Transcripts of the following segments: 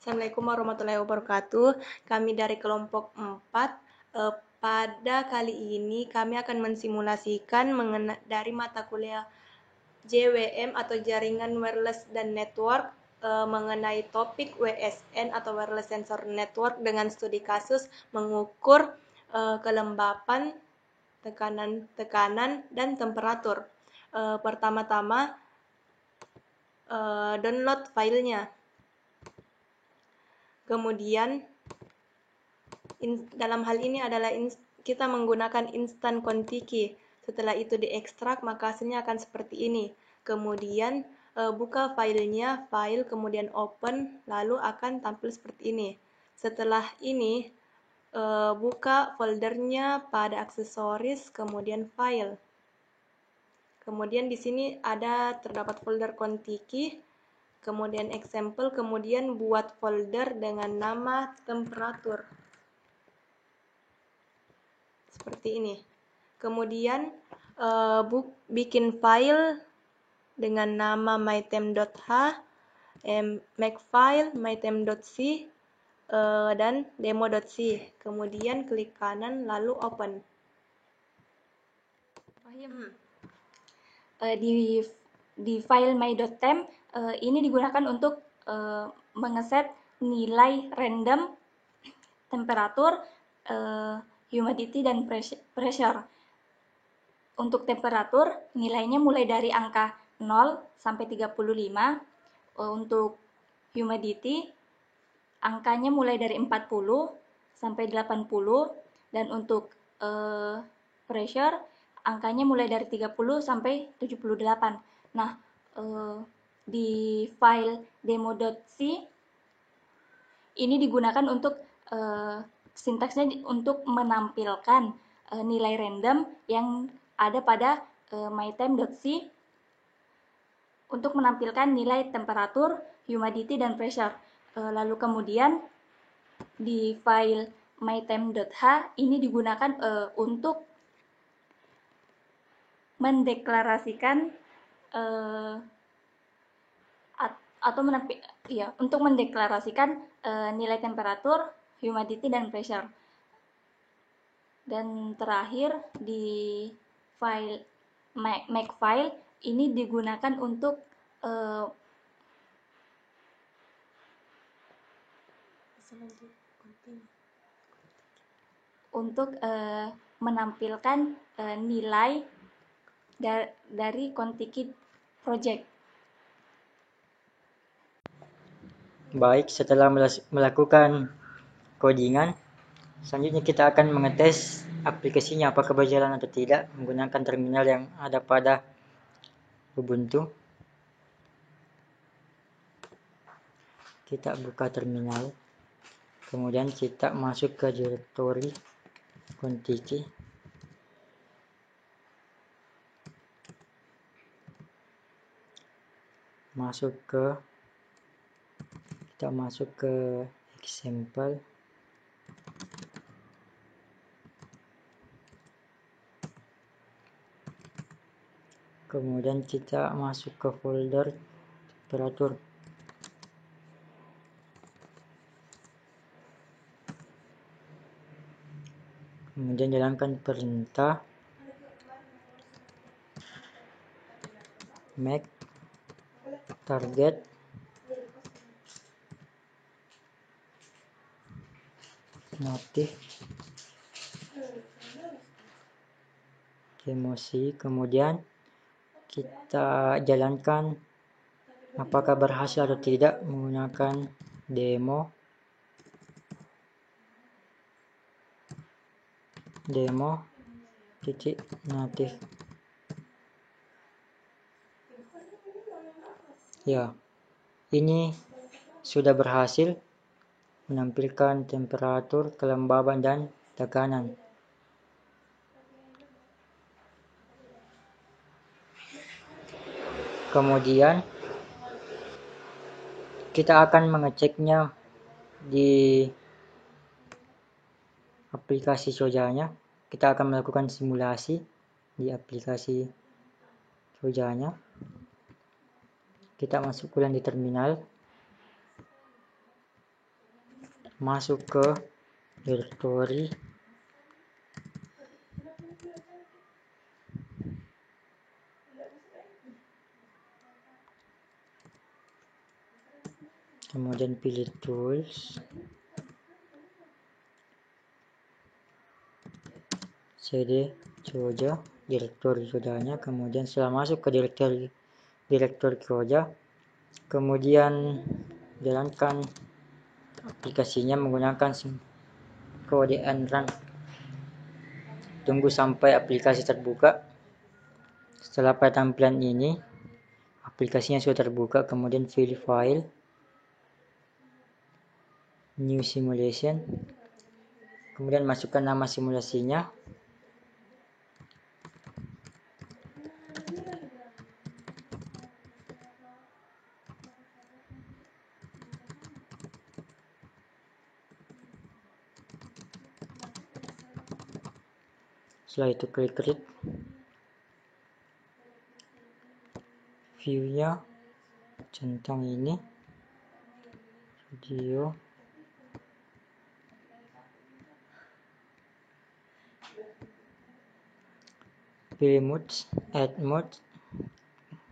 Assalamualaikum warahmatullahi wabarakatuh. Kami dari kelompok 4. Pada kali ini kami akan mensimulasikan dari mata kuliah JWM atau Jaringan Wireless dan Network mengenai topik WSN atau Wireless Sensor Network dengan studi kasus mengukur kelembapan, tekanan, dan temperatur. Pertama-tama download filenya. Kemudian dalam hal ini adalah kita menggunakan instant kontiki. Setelah itu diekstrak, maka hasilnya akan seperti ini. Kemudian buka filenya, file, kemudian open, lalu akan tampil seperti ini. Setelah ini buka foldernya pada aksesoris, kemudian file. Kemudian di sini terdapat folder kontiki, kemudian example, kemudian buat folder dengan nama temperatur. Seperti ini. Kemudian bikin file dengan nama mytem.h, makefile, mytem.c, dan demo.c. Kemudian klik kanan lalu open. Di file my.tem ini digunakan untuk mengeset nilai random temperatur, humidity, dan pressure. Untuk temperatur nilainya mulai dari angka 0 sampai 35. Untuk humidity angkanya mulai dari 40 sampai 80, dan untuk pressure angkanya mulai dari 30 sampai 78. Nah, di file demo.c ini digunakan untuk sintaksnya untuk menampilkan nilai random yang ada pada mytem.c untuk menampilkan nilai temperatur, humidity, dan pressure. Lalu kemudian di file mytem.h ini digunakan untuk mendeklarasikan nilai temperatur, humidity, dan pressure. Dan terakhir di file makefile ini digunakan untuk menampilkan nilai dari kontiki project. Baik, setelah melakukan codingan, selanjutnya kita akan mengetes aplikasinya apakah berjalan atau tidak menggunakan terminal yang ada pada Ubuntu. Kita buka terminal, kemudian kita masuk ke directory kontiki. Kita masuk ke example. Kemudian kita masuk ke folder temperatur. Kemudian jalankan perintah make target notif emosi, kemudian kita jalankan apakah berhasil atau tidak menggunakan demo titik notif. Ya, ini sudah berhasil menampilkan temperatur, kelembaban, dan tekanan. Kemudian kita akan mengeceknya di aplikasi Sojanya. Kita akan melakukan simulasi di aplikasi Sojanya. Kita masuk ulang di terminal. masuk ke direktori kemudian pilih tools, cd Koja direktori Kojanya, kemudian setelah masuk ke direktori Koja, kemudian jalankan aplikasinya menggunakan kode run. Tunggu sampai aplikasi terbuka. Setelah pada tampilan ini aplikasinya sudah terbuka, kemudian pilih file, new simulation, kemudian masukkan nama simulasinya. Setelah itu klik create, view-nya centang ini, video, pilih mode, add mode,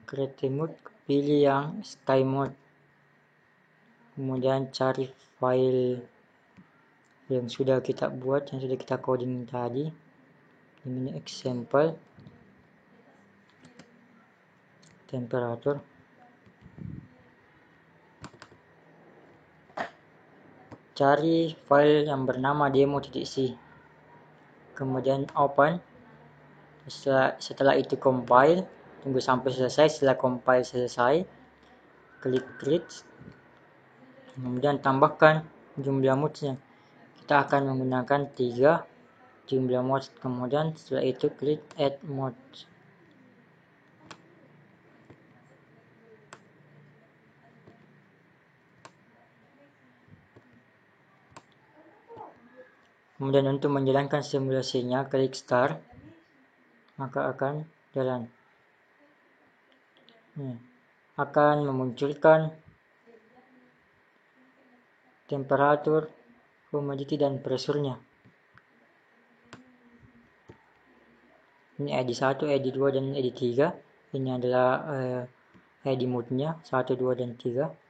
create mode, pilih yang sky mode, kemudian cari file yang sudah kita buat, yang sudah kita coding tadi. Ini example, temperatur, cari file yang bernama demo.c, kemudian open. Setelah itu compile, tunggu sampai selesai. Setelah compile selesai, klik create, kemudian tambahkan jumlah modes-nya. Kita akan menggunakan 3 jumlah modes, kemudian setelah itu klik add mode. Kemudian untuk menjalankan simulasinya klik start, maka akan jalan. Akan memunculkan temperatur, humidity, dan pressure-nya. Ini ID1, ID2, dan ID3. Ini adalah ID mode-nya 1, 2, dan 3.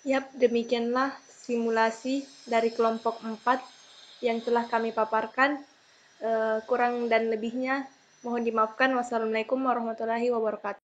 Yap, demikianlah simulasi dari kelompok 4 yang telah kami paparkan. Kurang dan lebihnya mohon dimaafkan. Wassalamualaikum warahmatullahi wabarakatuh.